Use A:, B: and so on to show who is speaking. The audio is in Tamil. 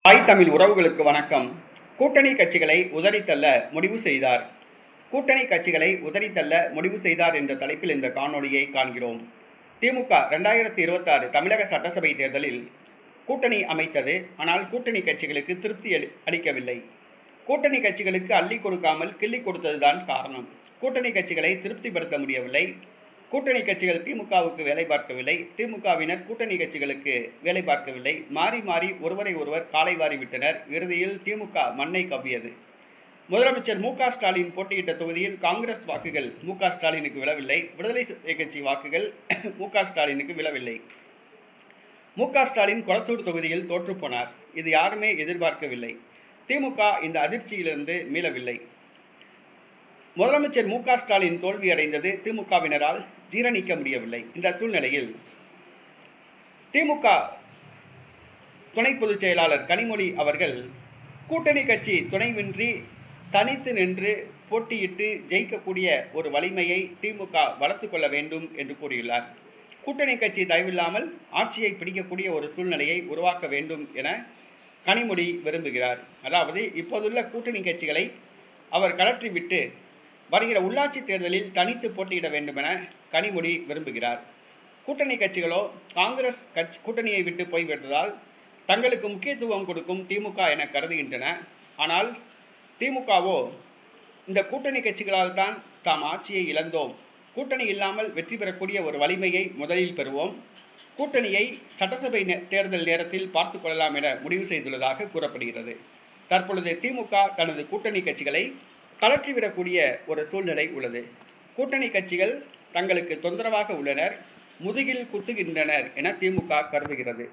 A: தாய் தமிழ் உறவுகளுக்கு வணக்கம். கூட்டணி கட்சிகளை உதறித்தள்ள முடிவு செய்தார். கூட்டணி கட்சிகளை உதறித்தள்ள முடிவு செய்தார் என்ற தலைப்பில் இந்த காணொளியை காண்கிறோம். திமுக 2026 தமிழக சட்டசபை தேர்தலில் கூட்டணி அமைத்தது. ஆனால் கூட்டணி கட்சிகளுக்கு திருப்தி அளிக்கவில்லை. கூட்டணி கட்சிகளுக்கு அள்ளி கொடுக்காமல் கிள்ளி கொடுத்ததுதான் காரணம். கூட்டணி கட்சிகளை திருப்திப்படுத்த முடியவில்லை. கூட்டணி கட்சிகள் திமுகவுக்கு வேலை பார்க்கவில்லை. திமுகவினர் கூட்டணி கட்சிகளுக்கு வேலை பார்க்கவில்லை. மாறி மாறி ஒருவரை ஒருவர் காலை வாரி விட்டனர். இறுதியில் திமுக மண்ணை கவ்வியது. முதலமைச்சர் மு.க. ஸ்டாலின் போட்டியிட்ட தொகுதியில் காங்கிரஸ் வாக்குகள் மு.க. ஸ்டாலினுக்கு விழவில்லை. விடுதலை சிறுத்தை கட்சி வாக்குகள் மு.க. ஸ்டாலினுக்கு விழவில்லை. மு.க. ஸ்டாலின் கொளத்தூர் தொகுதியில் தோற்றுப்போனார். இது யாருமே எதிர்பார்க்கவில்லை. திமுக இந்த அதிர்ச்சியிலிருந்து மீளவில்லை. முதலமைச்சர் மு.க. ஸ்டாலின் தோல்வியடைந்தது திமுகவினரால் ஜீரணிக்க முடியவில்லை. இந்த சூழ்நிலையில் திமுக துணை பொதுச் செயலாளர் கனிமொழி அவர்கள் கூட்டணி கட்சி துணைவின்றி தனித்து நின்று போட்டியிட்டு ஜெயிக்கக்கூடிய ஒரு வலிமையை திமுக வளர்த்து கொள்ள வேண்டும் என்று கூறியுள்ளார். கூட்டணி கட்சி தயவில்லாமல் ஆட்சியை பிடிக்கக்கூடிய ஒரு சூழ்நிலையை உருவாக்க வேண்டும் என கனிமொழி விரும்புகிறார். அதாவது இப்போதுள்ள கூட்டணி கட்சிகளை அவர் கழற்றிவிட்டு வருகிற உள்ளாட்சி தேர்தலில் தனித்து போட்டியிட வேண்டும் என கனிமொழி விரும்புகிறார். கூட்டணி கட்சிகளோ காங்கிரஸ் கூட்டணியை விட்டு போய்விட்டதால் தங்களுக்கு முக்கியத்துவம் கொடுக்கும் திமுக என கருதுகின்றன. ஆனால் திமுகவோ இந்த கூட்டணி கட்சிகளால் தான் தாம் ஆட்சியை இழந்தோம், கூட்டணி இல்லாமல் வெற்றி பெறக்கூடிய ஒரு வலிமையை முதலில் பெறுவோம், கூட்டணியை சட்டசபை தேர்தல் நேரத்தில் பார்த்து கொள்ளலாம் என முடிவு செய்துள்ளதாக கூறப்படுகிறது. தற்பொழுது திமுக தனது கூட்டணி கட்சிகளை கலற்றிவிடக்கூடிய ஒரு சூழ்நிலை உள்ளது. கூட்டணி கட்சிகள் தங்களுக்கு தொந்தரவாக உள்ளனர், முதுகில் குத்துகின்றனர் என திமுக கருதுகிறது.